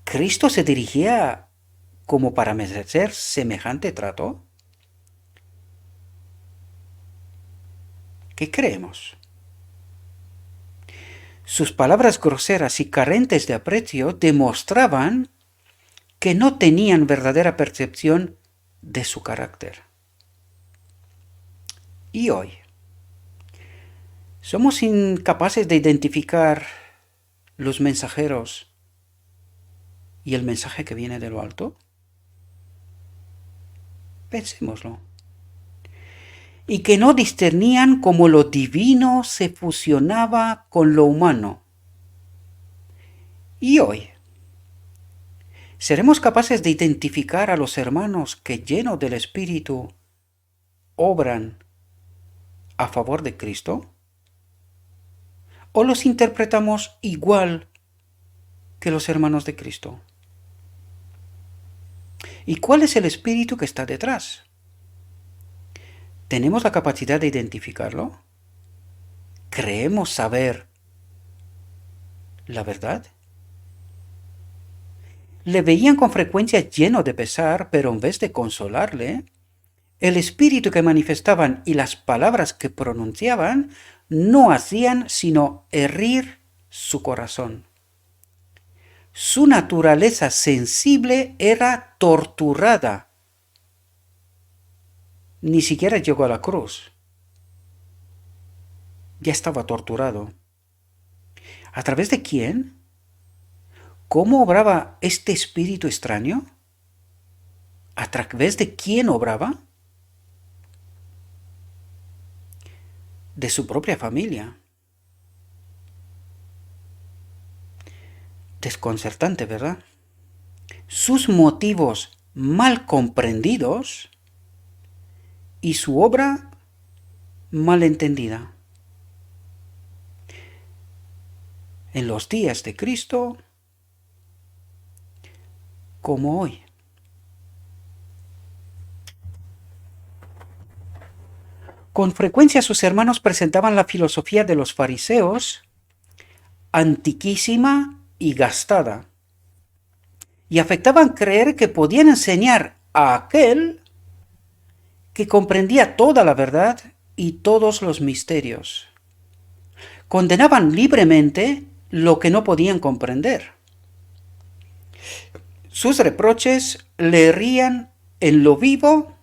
¿Cristo se dirigía como para merecer semejante trato? ¿Qué creemos? Sus palabras groseras y carentes de aprecio demostraban que no tenían verdadera percepción de su carácter. Y hoy, ¿somos incapaces de identificar los mensajeros y el mensaje que viene de lo alto? Pensémoslo. Y que no discernían cómo lo divino se fusionaba con lo humano. Y hoy, ¿seremos capaces de identificar a los hermanos que, llenos del Espíritu, obran a favor de Cristo? ¿O los interpretamos igual que los hermanos de Cristo? ¿Y cuál es el espíritu que está detrás? ¿Tenemos la capacidad de identificarlo? ¿Creemos saber la verdad? Le veían con frecuencia lleno de pesar, pero en vez de consolarle, el espíritu que manifestaban y las palabras que pronunciaban no hacían sino herir su corazón. Su naturaleza sensible era torturada. Ni siquiera llegó a la cruz. Ya estaba torturado. ¿A través de quién? ¿Cómo obraba este espíritu extraño? ¿A través de quién obraba? De su propia familia. Desconcertante, ¿verdad? Sus motivos mal comprendidos y su obra mal entendida. En los días de Cristo, como hoy. Con frecuencia sus hermanos presentaban la filosofía de los fariseos, antiquísima y gastada, y afectaban creer que podían enseñar a aquel que comprendía toda la verdad y todos los misterios. Condenaban libremente lo que no podían comprender. Sus reproches le herían en lo vivo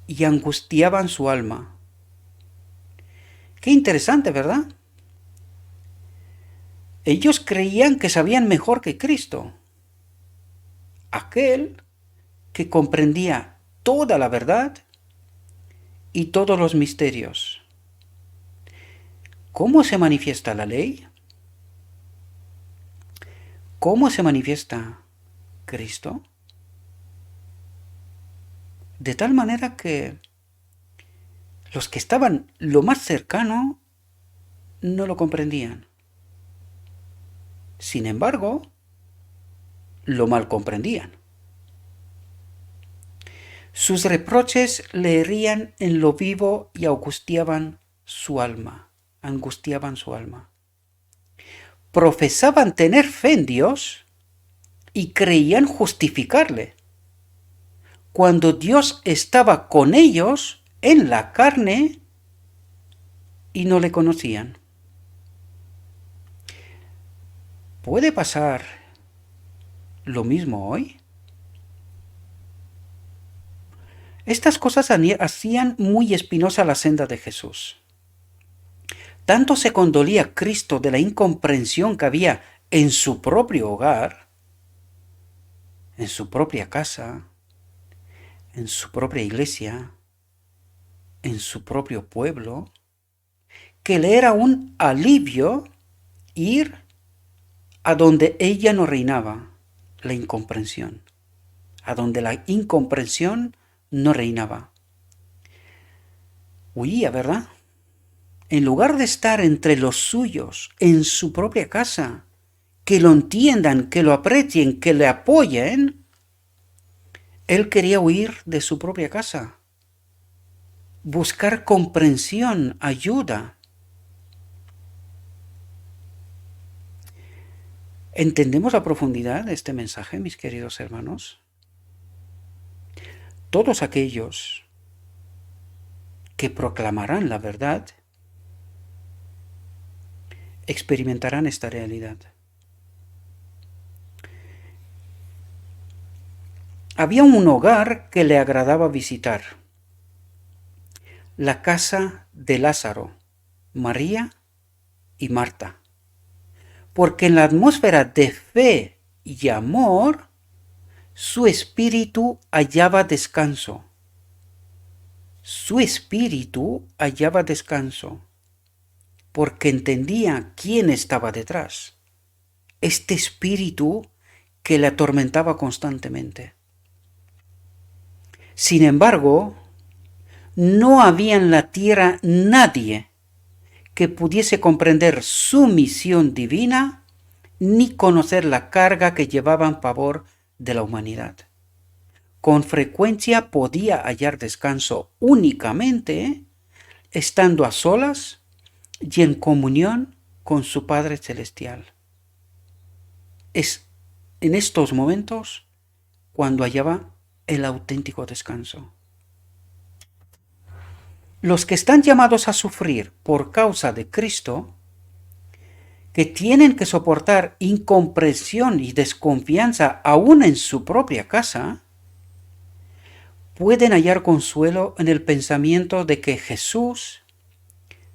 y angustiaban su alma. Qué interesante, ¿verdad? Ellos creían que sabían mejor que Cristo, aquel que comprendía toda la verdad y todos los misterios. ¿Cómo se manifiesta la ley? ¿Cómo se manifiesta Cristo? De tal manera que los que estaban lo más cercano no lo comprendían. Sin embargo, lo mal comprendían. Sus reproches le herían en lo vivo y angustiaban su alma. Profesaban tener fe en Dios y creían justificarle, cuando Dios estaba con ellos en la carne y no le conocían. ¿Puede pasar lo mismo hoy? Estas cosas hacían muy espinosa la senda de Jesús. Tanto se condolía Cristo de la incomprensión que había en su propio hogar, en su propia casa, en su propia iglesia, en su propio pueblo, que le era un alivio ir a donde ella no reinaba, la incomprensión, a donde la incomprensión no reinaba. Huía, ¿verdad? En lugar de estar entre los suyos, en su propia casa, que lo entiendan, que lo aprecien, que le apoyen, él quería huir de su propia casa, buscar comprensión, ayuda. ¿Entendemos la profundidad de este mensaje, mis queridos hermanos? Todos aquellos que proclamarán la verdad experimentarán esta realidad. Había un hogar que le agradaba visitar, la casa de Lázaro, María y Marta, porque en la atmósfera de fe y amor, su espíritu hallaba descanso. Su espíritu hallaba descanso, porque entendía quién estaba detrás. Este espíritu que le atormentaba constantemente. Sin embargo, no había en la tierra nadie que pudiese comprender su misión divina ni conocer la carga que llevaba en favor de la humanidad. Con frecuencia podía hallar descanso únicamente estando a solas y en comunión con su Padre Celestial. Es en estos momentos cuando hallaba el auténtico descanso. Los que están llamados a sufrir por causa de Cristo, que tienen que soportar incomprensión y desconfianza aún en su propia casa, pueden hallar consuelo en el pensamiento de que Jesús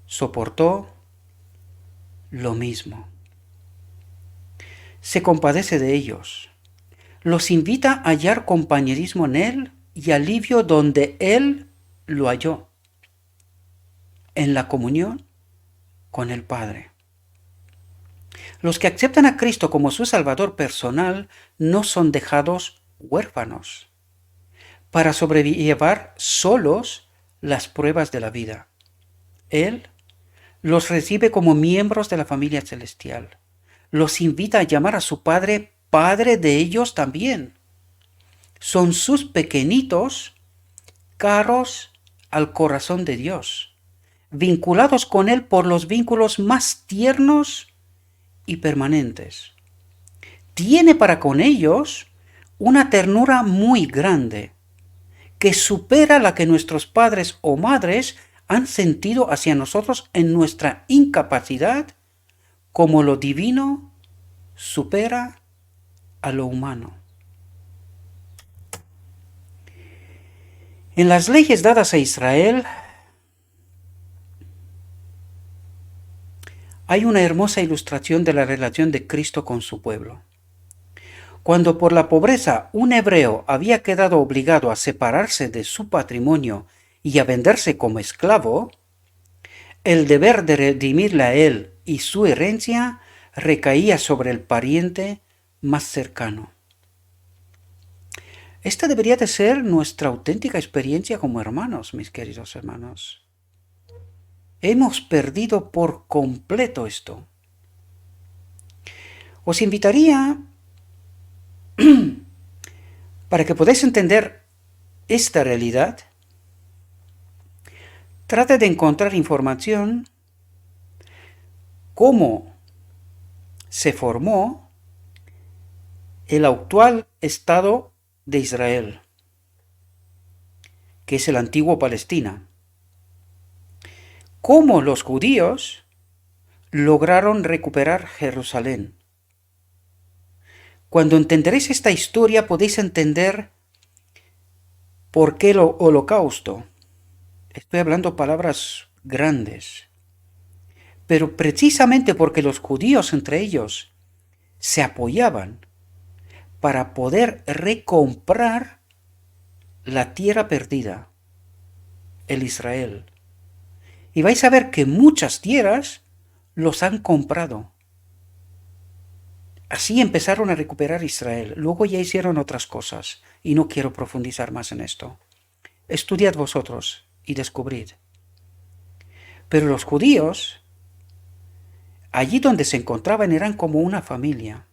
soportó lo mismo. Se compadece de ellos, los invita a hallar compañerismo en Él y alivio donde Él lo halló, en la comunión con el Padre. Los que aceptan a Cristo como su Salvador personal no son dejados huérfanos para sobrellevar solos las pruebas de la vida. Él los recibe como miembros de la familia celestial. Los invita a llamar a su Padre Padre de ellos también. Son sus pequeñitos caros al corazón de Dios, vinculados con Él por los vínculos más tiernos y permanentes. Tiene para con ellos una ternura muy grande, que supera la que nuestros padres o madres han sentido hacia nosotros en nuestra incapacidad, como lo divino supera a lo humano. En las leyes dadas a Israel hay una hermosa ilustración de la relación de Cristo con su pueblo. Cuando por la pobreza un hebreo había quedado obligado a separarse de su patrimonio y a venderse como esclavo, el deber de redimirle a él y su herencia recaía sobre el pariente más cercano. Esta debería de ser nuestra auténtica experiencia como hermanos, mis queridos hermanos. Hemos perdido por completo esto. Os invitaría, para que podáis entender esta realidad, trate de encontrar información cómo se formó el actual Estado de Israel, que es el antiguo Palestina. Cómo los judíos lograron recuperar Jerusalén. Cuando entenderéis esta historia podéis entender por qué el holocausto. Estoy hablando palabras grandes. Pero precisamente porque los judíos entre ellos se apoyaban para poder recomprar la tierra perdida, el Israel. Y vais a ver que muchas tierras los han comprado. Así empezaron a recuperar Israel. Luego ya hicieron otras cosas, y no quiero profundizar más en esto. Estudiad vosotros y descubrid. Pero los judíos, allí donde se encontraban, eran como una familia.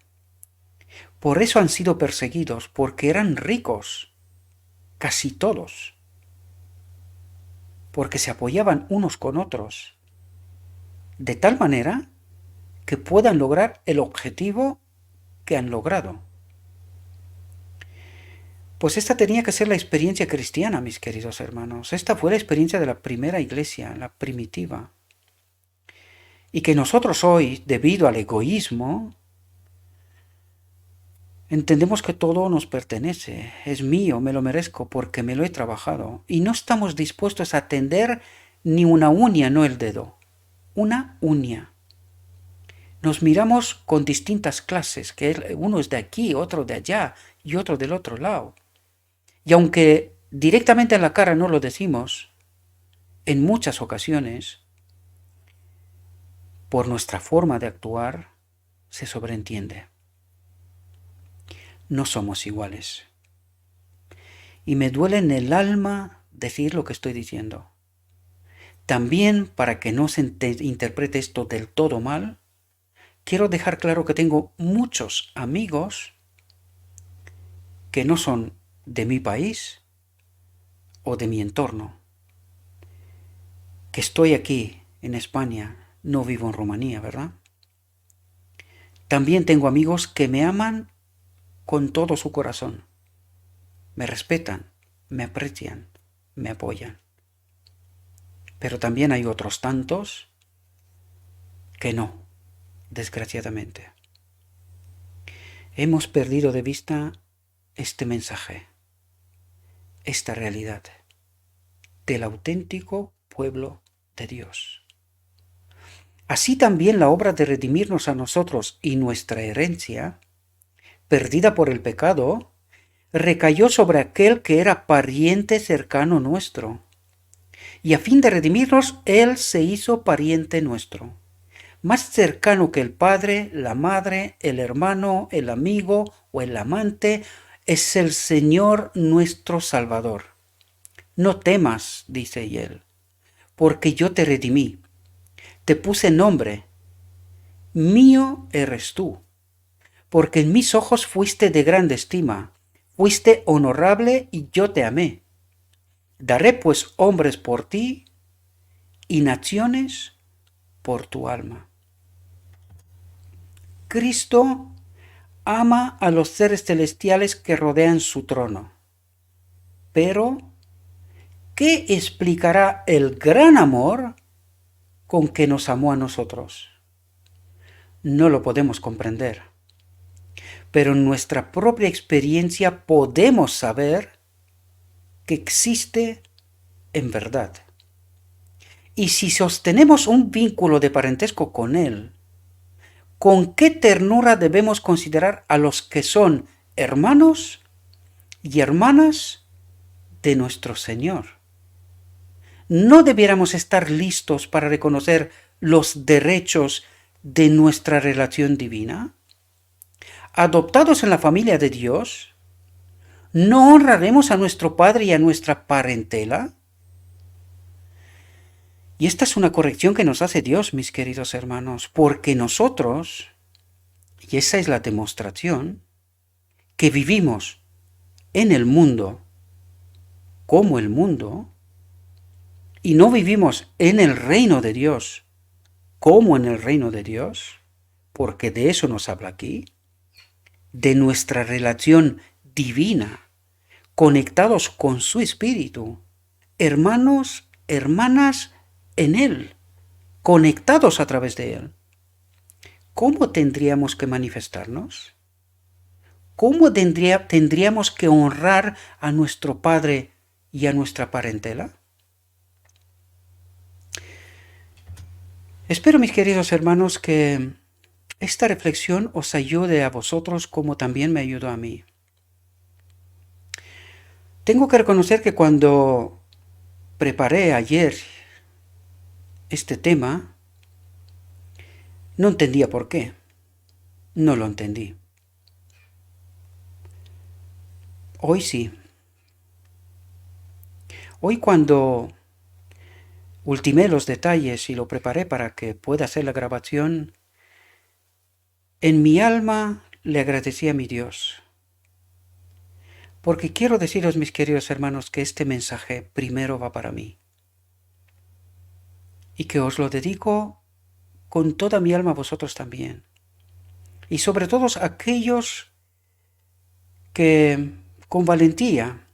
Por eso han sido perseguidos, porque eran ricos, casi todos, porque se apoyaban unos con otros, de tal manera que puedan lograr el objetivo que han logrado. Pues esta tenía que ser la experiencia cristiana, mis queridos hermanos. Esta fue la experiencia de la primera iglesia, la primitiva. Y que nosotros hoy, debido al egoísmo, entendemos que todo nos pertenece, es mío, me lo merezco porque me lo he trabajado. Y no estamos dispuestos a tender ni una uña, no el dedo, una uña. Nos miramos con distintas clases, que uno es de aquí, otro de allá y otro del otro lado. Y aunque directamente en la cara no lo decimos, en muchas ocasiones, por nuestra forma de actuar, se sobreentiende. No somos iguales. Y me duele en el alma decir lo que estoy diciendo. También, para que no se interprete esto del todo mal, quiero dejar claro que tengo muchos amigos que no son de mi país o de mi entorno. Que estoy aquí en España, no vivo en Rumanía, ¿verdad? También tengo amigos que me aman con todo su corazón. Me respetan, me aprecian, me apoyan. Pero también hay otros tantos que no, desgraciadamente. Hemos perdido de vista este mensaje, esta realidad del auténtico pueblo de Dios. Así también la obra de redimirnos a nosotros y nuestra herencia, perdida por el pecado, recayó sobre aquel que era pariente cercano nuestro. Y a fin de redimirnos, Él se hizo pariente nuestro, más cercano que el padre, la madre, el hermano, el amigo o el amante, es el Señor nuestro Salvador. No temas, dice él, porque yo te redimí, te puse nombre, mío eres tú, porque en mis ojos fuiste de grande estima, fuiste honorable y yo te amé. Daré pues hombres por ti y naciones por tu alma. Cristo ama a los seres celestiales que rodean su trono. Pero, ¿qué explicará el gran amor con que nos amó a nosotros? No lo podemos comprender. Pero en nuestra propia experiencia podemos saber que existe en verdad. Y si sostenemos un vínculo de parentesco con Él, ¿con qué ternura debemos considerar a los que son hermanos y hermanas de nuestro Señor. ¿No debiéramos estar listos para reconocer los derechos de nuestra relación divina? Adoptados en la familia de Dios, ¿no honraremos a nuestro Padre y a nuestra parentela? Y esta es una corrección que nos hace Dios, mis queridos hermanos, porque nosotros, y esa es la demostración, que vivimos en el mundo como el mundo, y no vivimos en el reino de Dios como en el reino de Dios, porque de eso nos habla aquí, de nuestra relación divina, conectados con su Espíritu, hermanos, hermanas en Él, conectados a través de Él. ¿Cómo tendríamos que manifestarnos? ¿Cómo tendríamos que honrar a nuestro Padre y a nuestra parentela? Espero, mis queridos hermanos, que esta reflexión os ayude a vosotros como también me ayudó a mí. Tengo que reconocer que cuando preparé ayer este tema, no entendía por qué. No lo entendí. Hoy sí. Hoy cuando ultimé los detalles y lo preparé para que pueda hacer la grabación, en mi alma le agradecí a mi Dios. Porque quiero deciros, mis queridos hermanos, que este mensaje primero va para mí. Y que os lo dedico con toda mi alma a vosotros también. Y sobre todo a aquellos que con valentía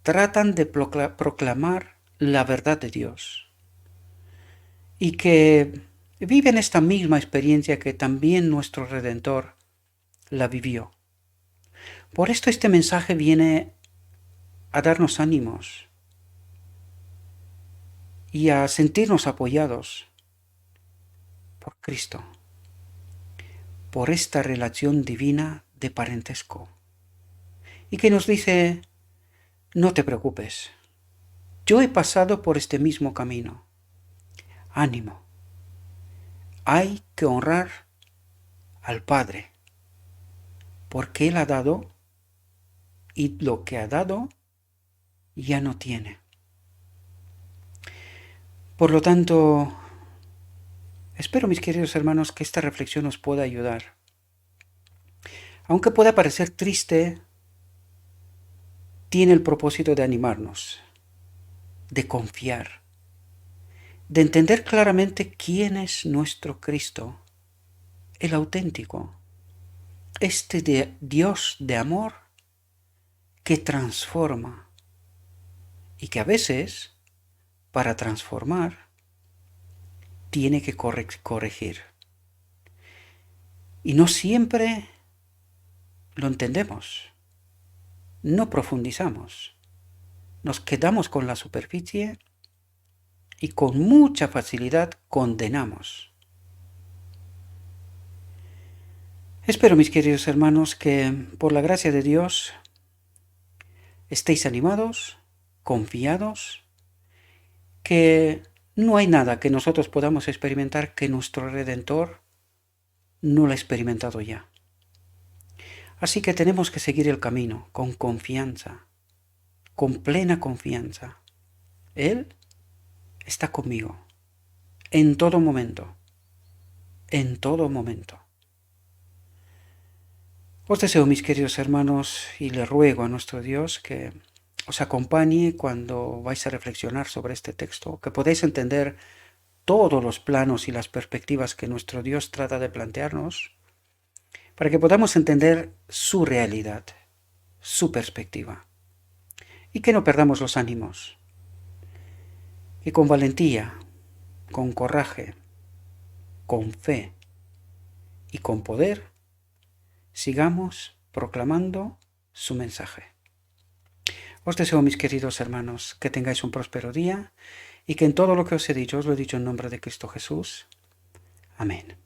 tratan de proclamar la verdad de Dios. Y que viven esta misma experiencia que también nuestro Redentor la vivió. Por esto este mensaje viene a darnos ánimos y a sentirnos apoyados por Cristo, por esta relación divina de parentesco. Y que nos dice, no te preocupes, yo he pasado por este mismo camino. Ánimo, hay que honrar al Padre, porque Él ha dado y lo que ha dado ya no tiene. Por lo tanto, espero, mis queridos hermanos, que esta reflexión os pueda ayudar. Aunque pueda parecer triste, tiene el propósito de animarnos, de confiar, de entender claramente quién es nuestro Cristo, el auténtico, este Dios de amor que transforma y que a veces, para transformar, tiene que corregir. Y no siempre lo entendemos, no profundizamos, nos quedamos con la superficie y con mucha facilidad condenamos. Espero, mis queridos hermanos, que por la gracia de Dios estéis animados, confiados, que no hay nada que nosotros podamos experimentar que nuestro Redentor no lo ha experimentado ya. Así que tenemos que seguir el camino con confianza, con plena confianza. Él está conmigo en todo momento, en todo momento. Os deseo, mis queridos hermanos, y le ruego a nuestro Dios que os acompañe cuando vais a reflexionar sobre este texto, que podáis entender todos los planos y las perspectivas que nuestro Dios trata de plantearnos, para que podamos entender su realidad, su perspectiva, y que no perdamos los ánimos, y con valentía, con coraje, con fe y con poder, sigamos proclamando su mensaje. Os deseo, mis queridos hermanos, que tengáis un próspero día y que en todo lo que os he dicho, os lo he dicho en nombre de Cristo Jesús. Amén.